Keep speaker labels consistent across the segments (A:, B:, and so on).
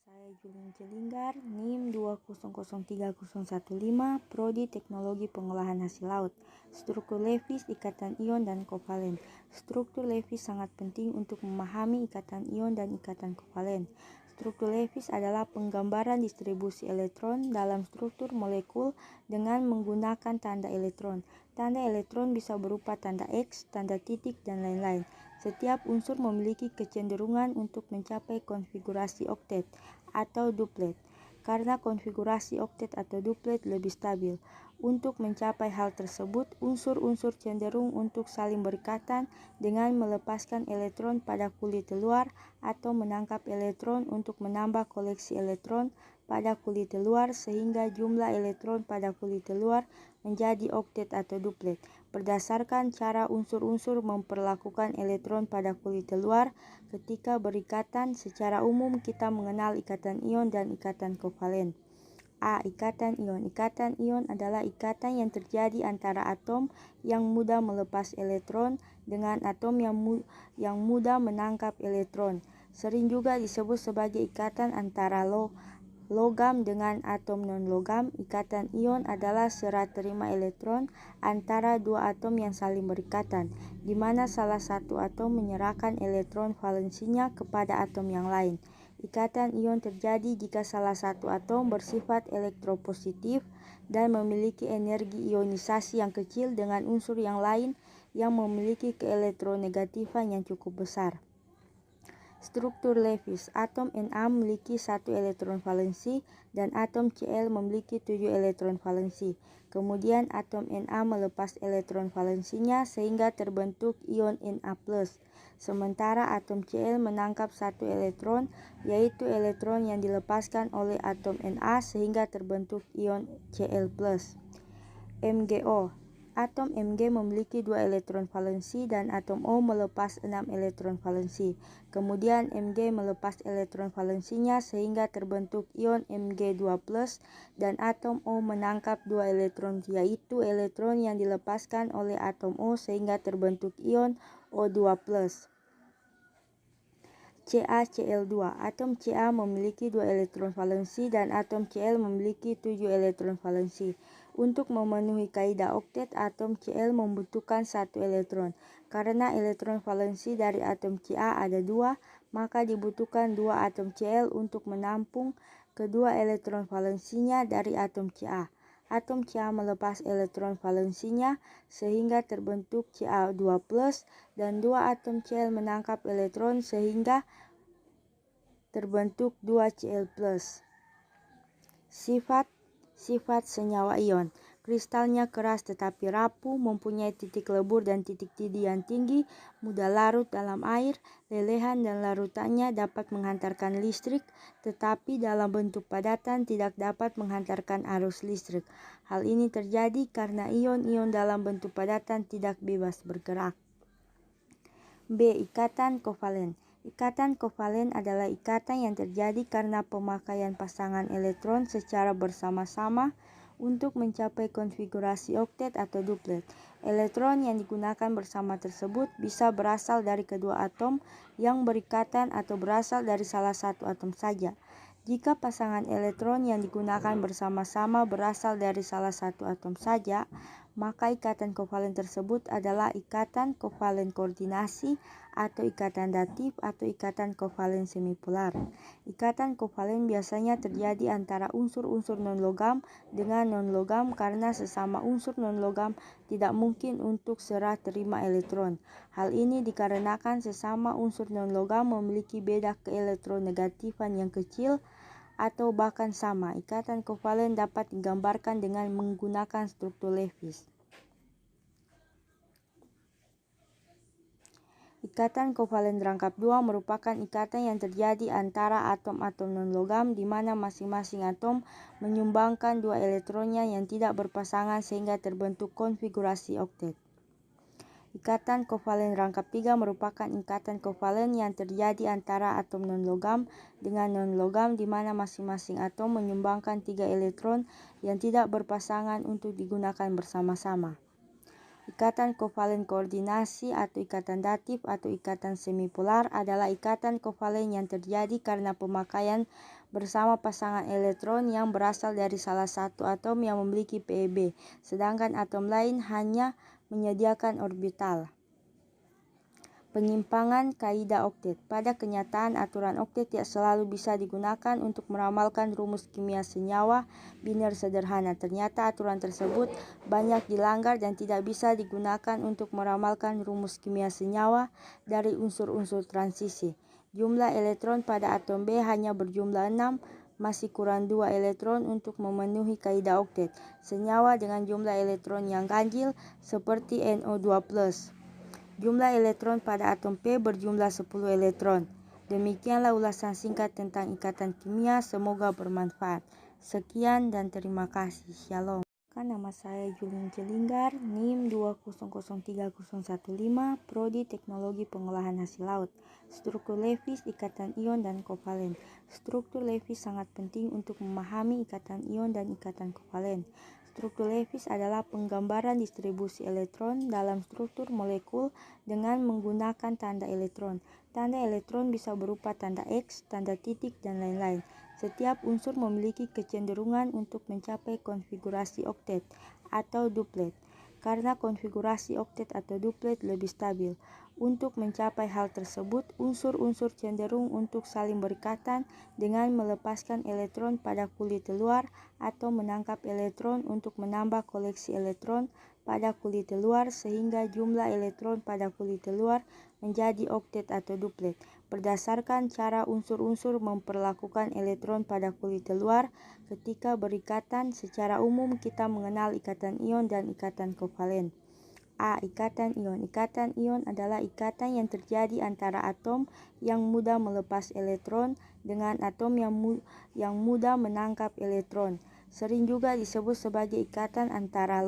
A: Saya Julin Jelinggar, NIM 2003015, Prodi Teknologi Pengolahan Hasil Laut. Struktur Lewis, ikatan ion dan kovalen. Struktur Lewis sangat penting untuk memahami ikatan ion dan ikatan kovalen. Struktur Lewis adalah penggambaran distribusi elektron dalam struktur molekul dengan menggunakan tanda elektron. Tanda elektron bisa berupa tanda X, tanda titik, dan lain-lain. Setiap unsur memiliki kecenderungan untuk mencapai konfigurasi oktet atau duplet, karena konfigurasi oktet atau duplet lebih stabil. Untuk mencapai hal tersebut, unsur-unsur cenderung untuk saling berikatan dengan melepaskan elektron pada kulit luar atau menangkap elektron untuk menambah koleksi elektron pada kulit luar sehingga jumlah elektron pada kulit luar menjadi oktet atau duplet. Berdasarkan cara unsur-unsur memperlakukan elektron pada kulit luar ketika berikatan, secara umum kita mengenal ikatan ion dan ikatan kovalen. A. Ikatan ion. Ikatan ion adalah ikatan yang terjadi antara atom yang mudah melepas elektron dengan atom yang mudah menangkap elektron. Sering juga disebut sebagai ikatan antara logam dengan atom non-logam. Ikatan ion adalah serah terima elektron antara dua atom yang saling berikatan, di mana salah satu atom menyerahkan elektron valensinya kepada atom yang lain. Ikatan ion terjadi jika salah satu atom bersifat elektropositif dan memiliki energi ionisasi yang kecil dengan unsur yang lain yang memiliki keelektronegatifan yang cukup besar. Struktur Lewis. Atom Na memiliki 1 elektron valensi dan atom Cl memiliki 7 elektron valensi. Kemudian atom Na melepas elektron valensinya sehingga terbentuk ion Na+. Sementara atom Cl menangkap 1 elektron, yaitu elektron yang dilepaskan oleh atom Na sehingga terbentuk ion Cl+. MgO. Atom Mg memiliki 2 elektron valensi dan atom O melepas 6 elektron valensi. Kemudian Mg melepas elektron valensinya sehingga terbentuk ion Mg2+, dan atom O menangkap 2 elektron, yaitu elektron yang dilepaskan oleh atom O sehingga terbentuk ion O2+. CaCl2. Atom Ca memiliki 2 elektron valensi dan atom Cl memiliki 7 elektron valensi. Untuk memenuhi kaidah oktet, atom Cl membutuhkan 1 elektron. Karena elektron valensi dari atom Ca ada 2, maka dibutuhkan 2 atom Cl untuk menampung kedua elektron valensinya dari atom Ca. Atom Ca melepas elektron valensinya sehingga terbentuk Ca2+, dan 2 atom Cl menangkap elektron sehingga terbentuk 2 Cl+. Sifat senyawa ion. Kristalnya keras tetapi rapuh, mempunyai titik lebur dan titik didih yang tinggi, mudah larut dalam air, lelehan dan larutannya dapat menghantarkan listrik, tetapi dalam bentuk padatan tidak dapat menghantarkan arus listrik. Hal ini terjadi karena ion-ion dalam bentuk padatan tidak bebas bergerak. B. Ikatan kovalen. Ikatan kovalen adalah ikatan yang terjadi karena pemakaian pasangan elektron secara bersama-sama untuk mencapai konfigurasi oktet atau duplet. Elektron yang digunakan bersama tersebut bisa berasal dari kedua atom yang berikatan atau berasal dari salah satu atom saja. Jika pasangan elektron yang digunakan bersama-sama berasal dari salah satu atom saja, maka ikatan kovalen tersebut adalah ikatan kovalen koordinasi atau ikatan datif atau ikatan kovalen semipolar. Ikatan kovalen biasanya terjadi antara unsur-unsur non-logam dengan non-logam karena sesama unsur non-logam tidak mungkin untuk serah terima elektron. Hal ini dikarenakan sesama unsur non-logam memiliki beda keelektronegatifan yang kecil atau bahkan sama. Ikatan kovalen dapat digambarkan dengan menggunakan struktur Lewis. Ikatan kovalen rangkap 2 merupakan ikatan yang terjadi antara atom-atom non-logam di mana masing-masing atom menyumbangkan 2 elektronnya yang tidak berpasangan sehingga terbentuk konfigurasi oktet. Ikatan kovalen rangkap 3 merupakan ikatan kovalen yang terjadi antara atom non-logam dengan non-logam di mana masing-masing atom menyumbangkan 3 elektron yang tidak berpasangan untuk digunakan bersama-sama. Ikatan kovalen koordinasi atau ikatan datif atau ikatan semipolar adalah ikatan kovalen yang terjadi karena pemakaian bersama pasangan elektron yang berasal dari salah satu atom yang memiliki PeB, sedangkan atom lain hanya menyediakan orbital. Penyimpangan kaidah oktet. Pada kenyataan, aturan oktet tidak selalu bisa digunakan untuk meramalkan rumus kimia senyawa biner sederhana. Ternyata aturan tersebut banyak dilanggar dan tidak bisa digunakan untuk meramalkan rumus kimia senyawa dari unsur-unsur transisi. Jumlah elektron pada atom B hanya berjumlah 6, masih kurang 2 elektron untuk memenuhi kaidah oktet. Senyawa dengan jumlah elektron yang ganjil seperti NO2+. Jumlah elektron pada atom P berjumlah 10 elektron. Demikianlah ulasan singkat tentang ikatan kimia, semoga bermanfaat. Sekian dan terima kasih. Shalom. Nama saya Julin Celinggar, NIM 2003015, Prodi Teknologi Pengolahan Hasil Laut. Struktur Lewis, ikatan ion dan kovalen. Struktur Lewis sangat penting untuk memahami ikatan ion dan ikatan kovalen. Struktur Lewis adalah penggambaran distribusi elektron dalam struktur molekul dengan menggunakan tanda elektron. Tanda elektron bisa berupa tanda X, tanda titik, dan lain-lain. Setiap unsur memiliki kecenderungan untuk mencapai konfigurasi oktet atau duplet, karena konfigurasi oktet atau duplet lebih stabil. Untuk mencapai hal tersebut, unsur-unsur cenderung untuk saling berikatan dengan melepaskan elektron pada kulit luar atau menangkap elektron untuk menambah koleksi elektron pada kulit luar sehingga jumlah elektron pada kulit luar menjadi oktet atau duplet. Berdasarkan cara unsur-unsur memperlakukan elektron pada kulit luar ketika berikatan, secara umum kita mengenal ikatan ion dan ikatan kovalen. A. Ikatan ion. Ikatan ion adalah ikatan yang terjadi antara atom yang mudah melepas elektron dengan atom yang mudah menangkap elektron. Sering juga disebut sebagai ikatan antara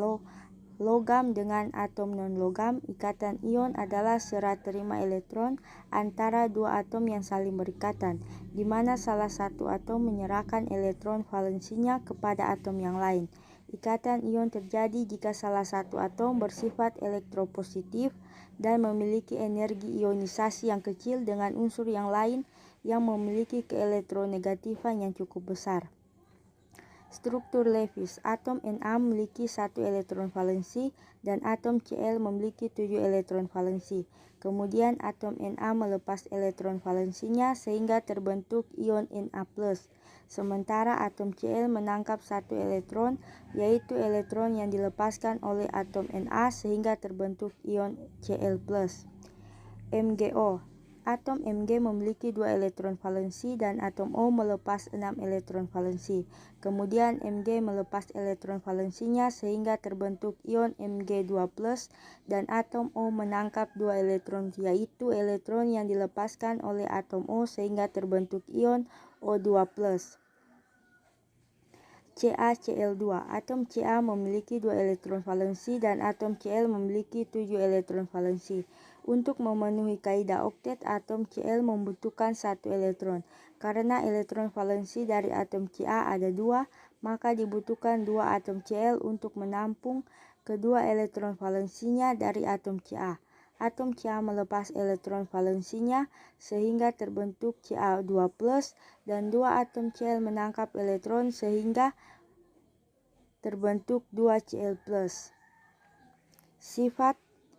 A: logam dengan atom non-logam. Ikatan ion adalah serah terima elektron antara dua atom yang saling berikatan, di mana salah satu atom menyerahkan elektron valensinya kepada atom yang lain. Ikatan ion terjadi jika salah satu atom bersifat elektropositif dan memiliki energi ionisasi yang kecil dengan unsur yang lain yang memiliki keelektronegatifan yang cukup besar. Struktur Lewis. Atom Na memiliki 1 elektron valensi dan atom Cl memiliki 7 elektron valensi. Kemudian atom Na melepas elektron valensinya sehingga terbentuk ion Na+. Sementara atom Cl menangkap 1 elektron, yaitu elektron yang dilepaskan oleh atom Na sehingga terbentuk ion Cl+. MgO. Atom Mg memiliki 2 elektron valensi dan atom O melepas 6 elektron valensi. Kemudian Mg melepas elektron valensinya sehingga terbentuk ion Mg2+, dan atom O menangkap 2 elektron, yaitu elektron yang dilepaskan oleh atom O sehingga terbentuk ion O2+. CaCl2. Atom Ca memiliki 2 elektron valensi dan atom Cl memiliki 7 elektron valensi. Untuk memenuhi kaidah oktet, atom Cl membutuhkan 1 elektron. Karena elektron valensi dari atom Ca ada 2, maka dibutuhkan 2 atom Cl untuk menampung kedua elektron valensinya dari atom Ca. Atom Ca melepas elektron valensinya sehingga terbentuk Ca2+, dan 2 atom Cl menangkap elektron sehingga terbentuk 2 Cl+.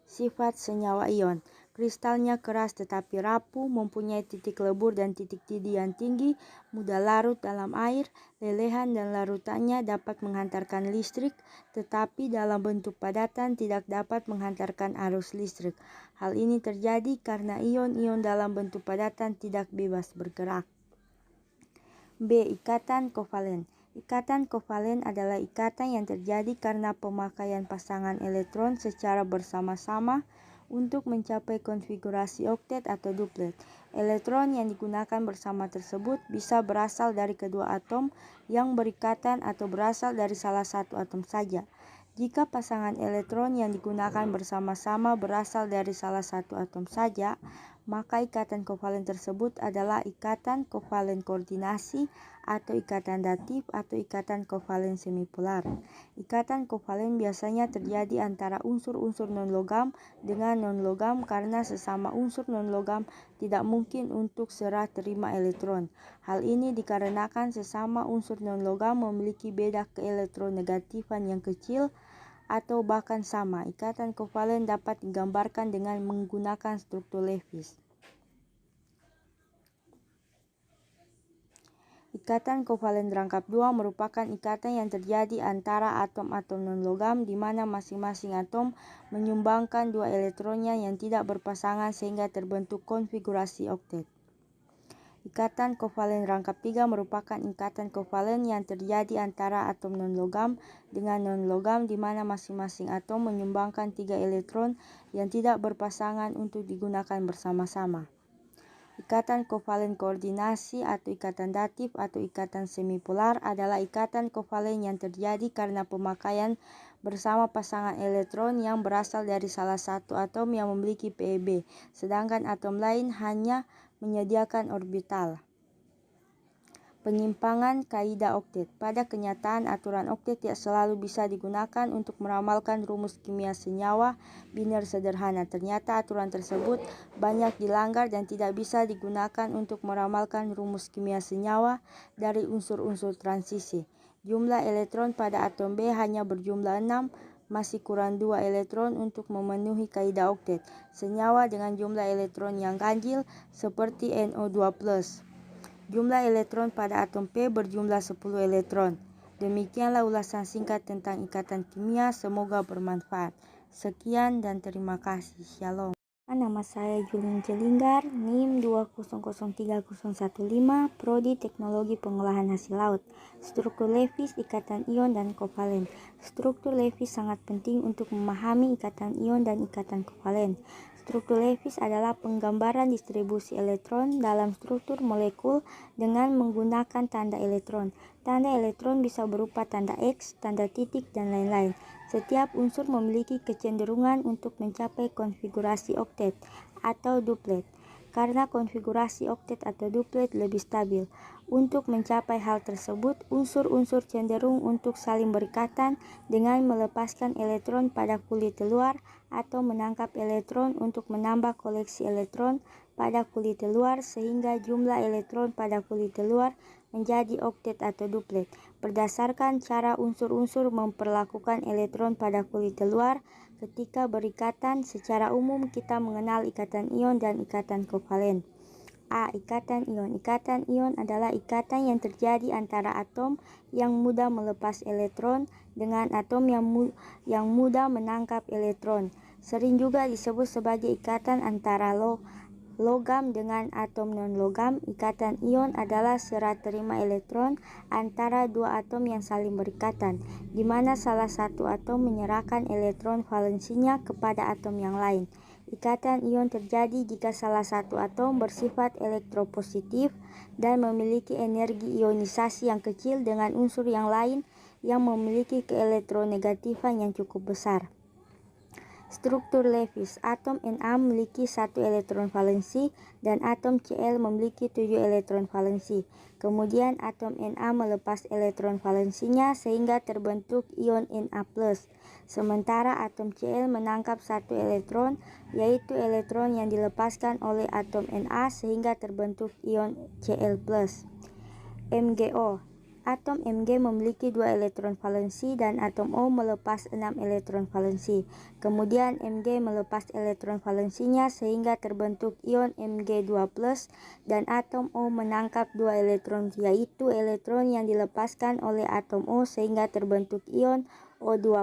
A: Sifat senyawa ion. Kristalnya keras tetapi rapuh, mempunyai titik lebur dan titik didih yang tinggi, mudah larut dalam air, lelehan dan larutannya dapat menghantarkan listrik, tetapi dalam bentuk padatan tidak dapat menghantarkan arus listrik. Hal ini terjadi karena ion-ion dalam bentuk padatan tidak bebas bergerak. B. Ikatan kovalen. Ikatan kovalen adalah ikatan yang terjadi karena pemakaian pasangan elektron secara bersama-sama untuk mencapai konfigurasi oktet atau duplet. Elektron yang digunakan bersama tersebut bisa berasal dari kedua atom yang berikatan atau berasal dari salah satu atom saja. Jika pasangan elektron yang digunakan bersama-sama berasal dari salah satu atom saja, maka ikatan kovalen tersebut adalah ikatan kovalen koordinasi atau ikatan datif atau ikatan kovalen semipolar. Ikatan kovalen biasanya terjadi antara unsur-unsur non-logam dengan non-logam karena sesama unsur non-logam tidak mungkin untuk serah terima elektron. Hal ini dikarenakan sesama unsur non-logam memiliki beda keelektronegatifan yang kecil atau bahkan sama. Ikatan kovalen dapat digambarkan dengan menggunakan struktur Lewis. Ikatan kovalen rangkap 2 merupakan ikatan yang terjadi antara atom-atom non-logam di mana masing-masing atom menyumbangkan 2 elektronnya yang tidak berpasangan sehingga terbentuk konfigurasi oktet. Ikatan kovalen rangkap 3 merupakan ikatan kovalen yang terjadi antara atom non-logam dengan non-logam di mana masing-masing atom menyumbangkan 3 elektron yang tidak berpasangan untuk digunakan bersama-sama. Ikatan kovalen koordinasi atau ikatan datif atau ikatan semipolar adalah ikatan kovalen yang terjadi karena pemakaian bersama pasangan elektron yang berasal dari salah satu atom yang memiliki PeB, sedangkan atom lain hanya menyediakan orbital. Penyimpangan kaidah oktet. Pada kenyataan, aturan oktet tidak selalu bisa digunakan untuk meramalkan rumus kimia senyawa biner sederhana. Ternyata aturan tersebut banyak dilanggar dan tidak bisa digunakan untuk meramalkan rumus kimia senyawa dari unsur-unsur transisi. Jumlah elektron pada atom B hanya berjumlah 6, masih kurang 2 elektron untuk memenuhi kaidah oktet. Senyawa dengan jumlah elektron yang ganjil seperti NO2+. Jumlah elektron pada atom P berjumlah 10 elektron. Demikianlah ulasan singkat tentang ikatan kimia, semoga bermanfaat. Sekian dan terima kasih. Shalom. Nama saya Julin Jelinggar, NIM 2003015, Prodi Teknologi Pengolahan Hasil Laut. Struktur Lewis, ikatan ion dan kovalen. Struktur Lewis sangat penting untuk memahami ikatan ion dan ikatan kovalen. Struktur Lewis adalah penggambaran distribusi elektron dalam struktur molekul dengan menggunakan tanda elektron. Tanda elektron bisa berupa tanda X, tanda titik, dan lain-lain. Setiap unsur memiliki kecenderungan untuk mencapai konfigurasi oktet atau duplet, karena konfigurasi oktet atau duplet lebih stabil. Untuk mencapai hal tersebut, unsur-unsur cenderung untuk saling berikatan dengan melepaskan elektron pada kulit luar atau menangkap elektron untuk menambah koleksi elektron pada kulit luar sehingga jumlah elektron pada kulit luar menjadi oktet atau duplet. Berdasarkan cara unsur-unsur memperlakukan elektron pada kulit luar ketika berikatan, secara umum kita mengenal ikatan ion dan ikatan kovalen. A. Ikatan ion. Ikatan ion adalah ikatan yang terjadi antara atom yang mudah melepas elektron dengan atom yang mudah menangkap elektron. Sering juga disebut sebagai ikatan antara logam dengan atom non-logam. Ikatan ion adalah serah terima elektron antara dua atom yang saling berikatan, di mana salah satu atom menyerahkan elektron valensinya kepada atom yang lain. Ikatan ion terjadi jika salah satu atom bersifat elektropositif dan memiliki energi ionisasi yang kecil dengan unsur yang lain yang memiliki keelektronegatifan yang cukup besar. Struktur Lewis. Atom Na memiliki 1 elektron valensi dan atom Cl memiliki 7 elektron valensi. Kemudian atom Na melepas elektron valensinya sehingga terbentuk ion Na+. Sementara atom Cl menangkap 1 elektron, yaitu elektron yang dilepaskan oleh atom Na sehingga terbentuk ion Cl+. MgO. Atom Mg memiliki 2 elektron valensi dan atom O melepas 6 elektron valensi. Kemudian Mg melepas elektron valensinya sehingga terbentuk ion Mg2+, dan atom O menangkap 2 elektron, yaitu elektron yang dilepaskan oleh atom O sehingga terbentuk ion O2+.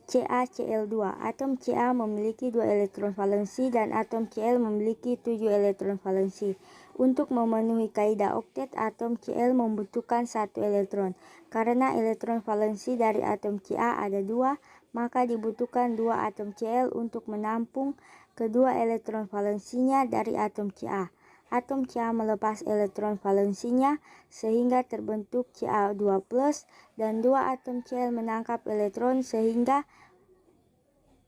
A: CaCl2. Atom Ca memiliki 2 elektron valensi dan atom Cl memiliki 7 elektron valensi. Untuk memenuhi kaidah oktet, atom Cl membutuhkan 1 elektron. Karena elektron valensi dari atom Ca ada 2, maka dibutuhkan 2 atom Cl untuk menampung kedua elektron valensinya dari atom Ca. Atom Ca melepas elektron valensinya sehingga terbentuk Ca2+, dan 2 atom Cl menangkap elektron sehingga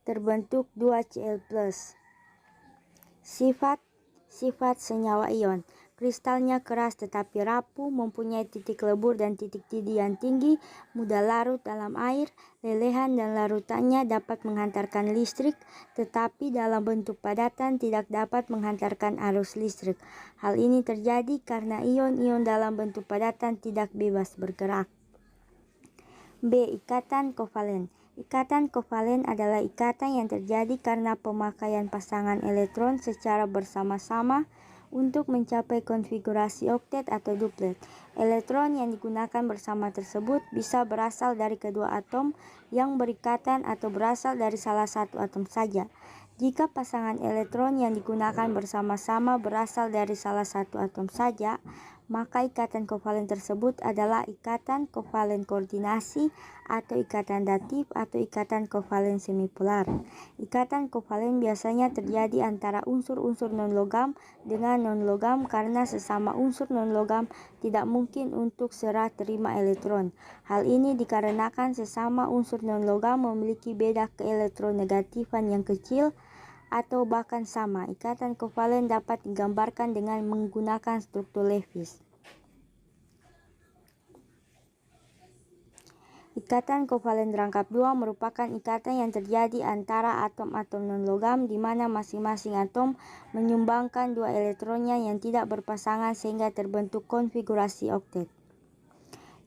A: terbentuk 2 Cl+. Sifat senyawa ion. Kristalnya keras tetapi rapuh, mempunyai titik lebur dan titik didih yang tinggi, mudah larut dalam air, lelehan dan larutannya dapat menghantarkan listrik, tetapi dalam bentuk padatan tidak dapat menghantarkan arus listrik. Hal ini terjadi karena ion-ion dalam bentuk padatan tidak bebas bergerak. B. Ikatan kovalen. Ikatan kovalen adalah ikatan yang terjadi karena pemakaian pasangan elektron secara bersama-sama untuk mencapai konfigurasi oktet atau duplet. Elektron yang digunakan bersama tersebut bisa berasal dari kedua atom yang berikatan atau berasal dari salah satu atom saja. Jika pasangan elektron yang digunakan bersama-sama berasal dari salah satu atom saja, maka ikatan kovalen tersebut adalah ikatan kovalen koordinasi atau ikatan datif atau ikatan kovalen semipolar. Ikatan kovalen biasanya terjadi antara unsur-unsur non-logam dengan non-logam karena sesama unsur non-logam tidak mungkin untuk serah terima elektron. Hal ini dikarenakan sesama unsur non-logam memiliki beda keelektronegatifan yang kecil atau bahkan sama. Ikatan kovalen dapat digambarkan dengan menggunakan struktur Lewis. Ikatan kovalen rangkap 2 merupakan ikatan yang terjadi antara atom-atom non-logam di mana masing-masing atom menyumbangkan 2 elektronnya yang tidak berpasangan sehingga terbentuk konfigurasi oktet.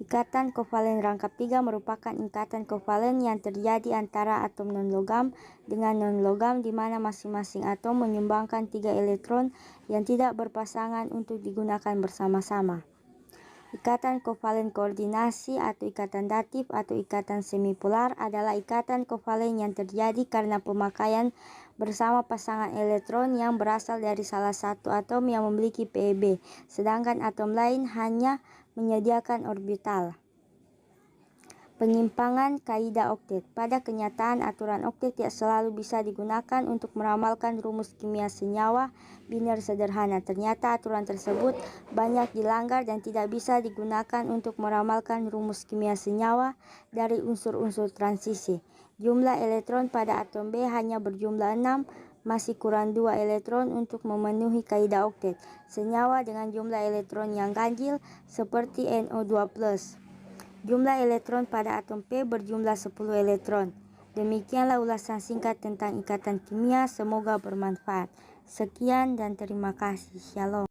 A: Ikatan kovalen rangkap 3 merupakan ikatan kovalen yang terjadi antara atom non-logam dengan non-logam di mana masing-masing atom menyumbangkan 3 elektron yang tidak berpasangan untuk digunakan bersama-sama. Ikatan kovalen koordinasi atau ikatan datif atau ikatan semipolar adalah ikatan kovalen yang terjadi karena pemakaian bersama pasangan elektron yang berasal dari salah satu atom yang memiliki PeB, sedangkan atom lain hanya menyediakan orbital. Penyimpangan kaidah oktet. Pada kenyataan, aturan oktet tidak selalu bisa digunakan untuk meramalkan rumus kimia senyawa biner sederhana. Ternyata aturan tersebut banyak dilanggar dan tidak bisa digunakan untuk meramalkan rumus kimia senyawa dari unsur-unsur transisi. Jumlah elektron pada atom B hanya berjumlah 6, masih kurang 2 elektron untuk memenuhi kaidah oktet. Senyawa dengan jumlah elektron yang ganjil seperti NO2+. Jumlah elektron pada atom P berjumlah 10 elektron. Demikianlah ulasan singkat tentang ikatan kimia, semoga bermanfaat. Sekian dan terima kasih. Shalom.